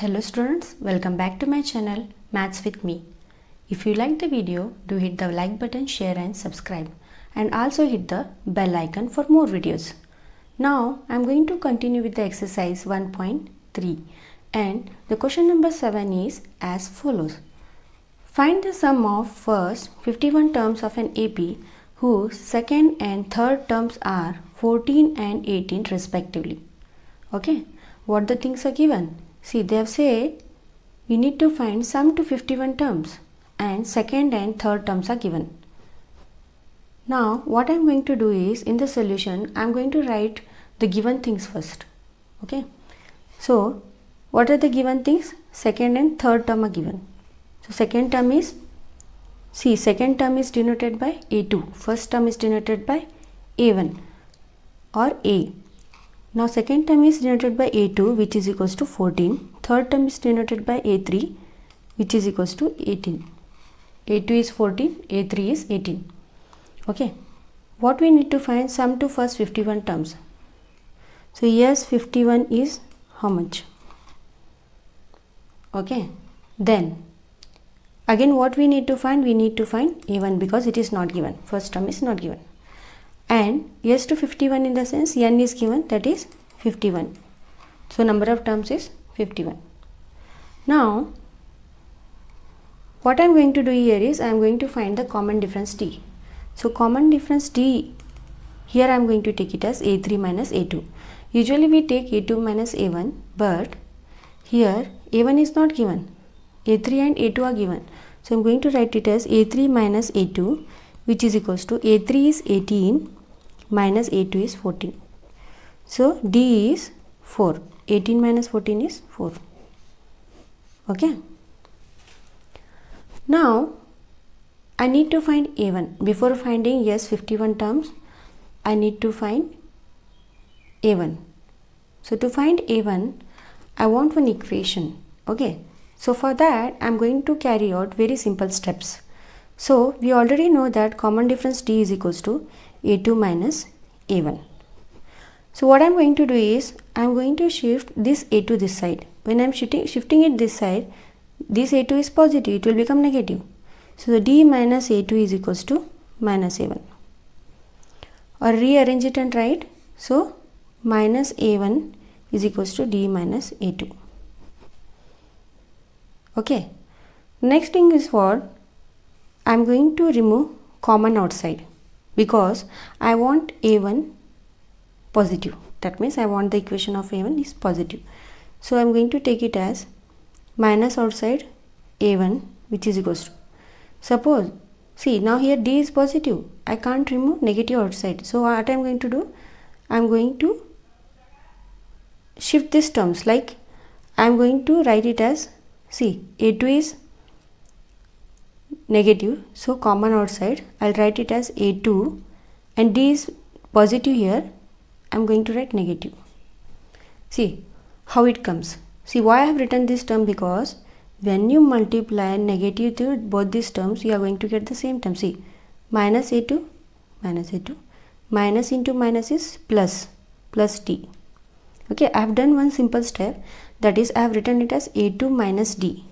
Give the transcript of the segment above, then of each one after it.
Hello students, welcome back to my channel Maths with me. If you like the video, do hit the like button, share and subscribe, and also hit the bell icon for more videos. Now I am going to continue with the exercise 1.3 and the question number 7 is as follows. Find the sum of first 51 terms of an AP whose second and third terms are 14 and 18 respectively. Okay, what the things are given? See, they have said we need to find sum to 51 terms and second and third terms are given. Now what I am going to do is, in the solution I am going to write the given things first. Okay, so what are the given things? Second and third term are given. So second term is, see, second term is denoted by A2, first term is denoted by A1 or A. Now second term is denoted by A2 which is equals to 14. Third term is denoted by A3 which is equals to 18. A2 is 14, A3 is 18. Okay. What we need to find? Sum to first 51 terms. So yes, 51 is how much? Okay. Then again what we need to find? We need to find A1 because it is not given. First term is not given. And yes to 51 in the sense n is given, that is 51. So number of terms is 51. Now what I am going to do here is I am going to find the common difference D. So common difference D, here I am going to take it as A3 minus A2. Usually we take A2 minus A1, but here A1 is not given. A3 and A2 are given. So I am going to write it as A3 minus A2 which is equals to A3 is 18 minus A2 is 14. So D is 4. 18 minus 14 is 4. Okay. Now I need to find A1. Before finding yes 51 terms, I need to find A1. So to find A1, I want one equation. Okay. So for that I am going to carry out very simple steps. So we already know that common difference D is equals to A2 minus A1. So what I am going to do is I am going to shift this A to this side. When I am shifting it this side, this A2 is positive, it will become negative. So the D minus A2 is equals to minus A1. Or rearrange it and write. So minus A1 is equals to D minus A2. Okay. Next thing is what? I am going to remove common outside because I want A1 positive. That means I want the equation of A1 is positive. So I am going to take it as minus outside A1 which is equals to, suppose, see now here D is positive. I can't remove negative outside. So what I am going to do? I am going to shift these terms, like I am going to write it as, see, A2 is negative, so common outside I'll write it as A2 and D is positive, here I'm going to write negative. See how it comes. See why I have written this term, because when you multiply negative to both these terms you are going to get the same term. See, minus A2 minus into minus is plus D. Okay, I have done one simple step, that is I have written it as A2 minus D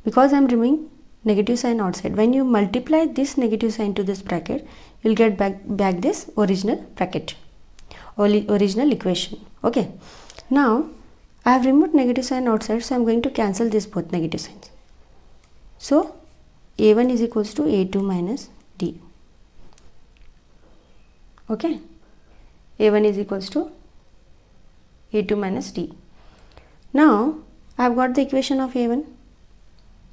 because I am removing negative sign outside. When you multiply this negative sign to this bracket, you will get back this original bracket or original equation. Okay. Now I have removed negative sign outside, so I am going to cancel this both negative signs. So A1 is equals to A2 minus D. Okay. A1 is equals to A2 minus D. Now I have got the equation of A1.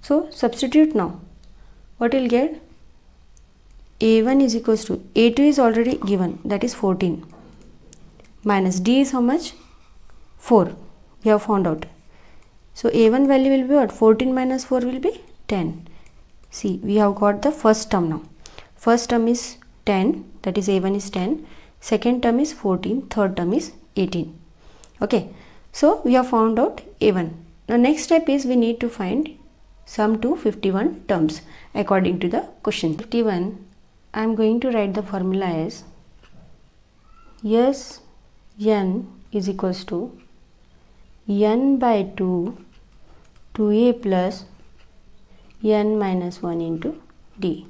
So substitute now. What will get? A1 is equals to, A2 is already given, that is 14, minus D is how much? 4. We have found out. So A1 value will be what? 14 minus 4 will be 10. See, we have got the first term now. First term is 10, that is A1 is 10. Second term is 14. Third term is 18. Okay. So we have found out A1. Now next step is we need to find sum to 51 terms according to the question. 51, I am going to write the formula as yes n is equals to n by 2 2a plus n minus 1 into d.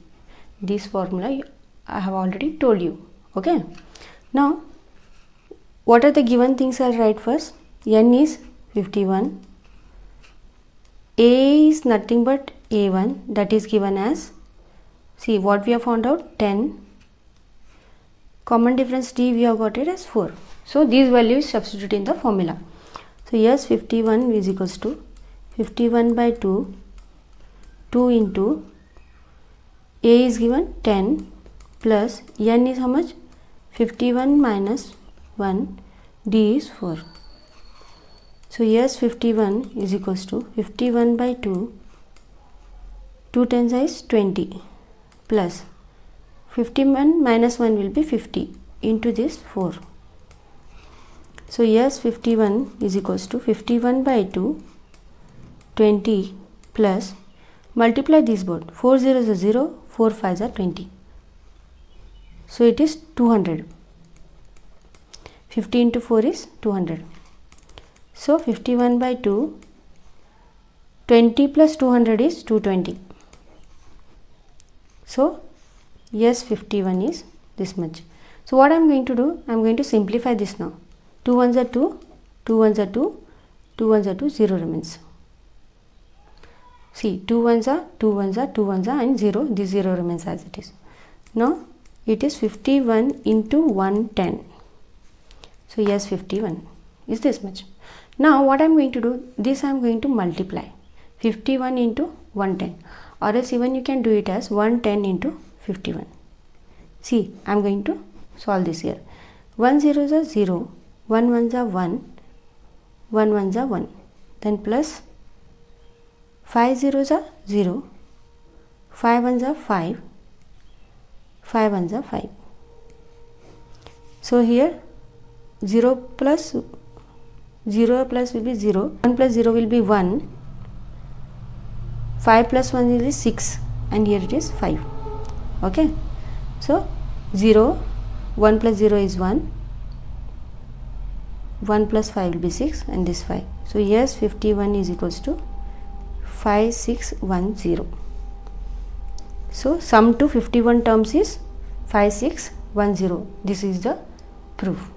This formula I have already told you. Okay. Now, what are the given things I'll write first? N is 51. A is nothing but A1, that is given as, see what we have found out, 10. Common difference D we have got it as 4. So these values substitute in the formula. So yes, 51 is equals to 51 by 2, 2 into A is given 10 plus N is how much? 51 minus 1, D is 4. So yes, 51 is equals to 51 by 2, 2 tens is 20 plus 51 minus 1 will be 50 into this 4. So yes, 51 is equals to 51 by 2, 20 plus, multiply these both, 4 zeros are 0, 4 5s are 20. So it is 200. 50 into 4 is 200. So 51 by 2, 20 plus 200 is 220. So yes, 51 is this much. So what I am going to do, I am going to simplify this now. 2 ones are 2, 2 ones are 2, 2 ones are 2, 0 remains. See, 2 ones are 2 ones are 2 ones are and 0, this 0 remains as it is. Now it is 51 into 110. So yes, 51 is this much. Now what I am going to do, this I am going to multiply 51 into 110, or else even you can do it as 110 into 51. See, I am going to solve this here. 1 zeros are 0, 1 ones are 1, 1 ones are 1, then plus 5 zeros are 0, 5 ones are 5, 5 ones are 5. So here 0 plus will be 0, 1 plus 0 will be 1, 5 plus 1 will be 6, and here it is 5. Okay. So 0, 1 plus 0 is 1, 1 plus 5 will be 6, and this 5. So yes, 51 is equals to 5610. So sum to 51 terms is 5610. This is the proof.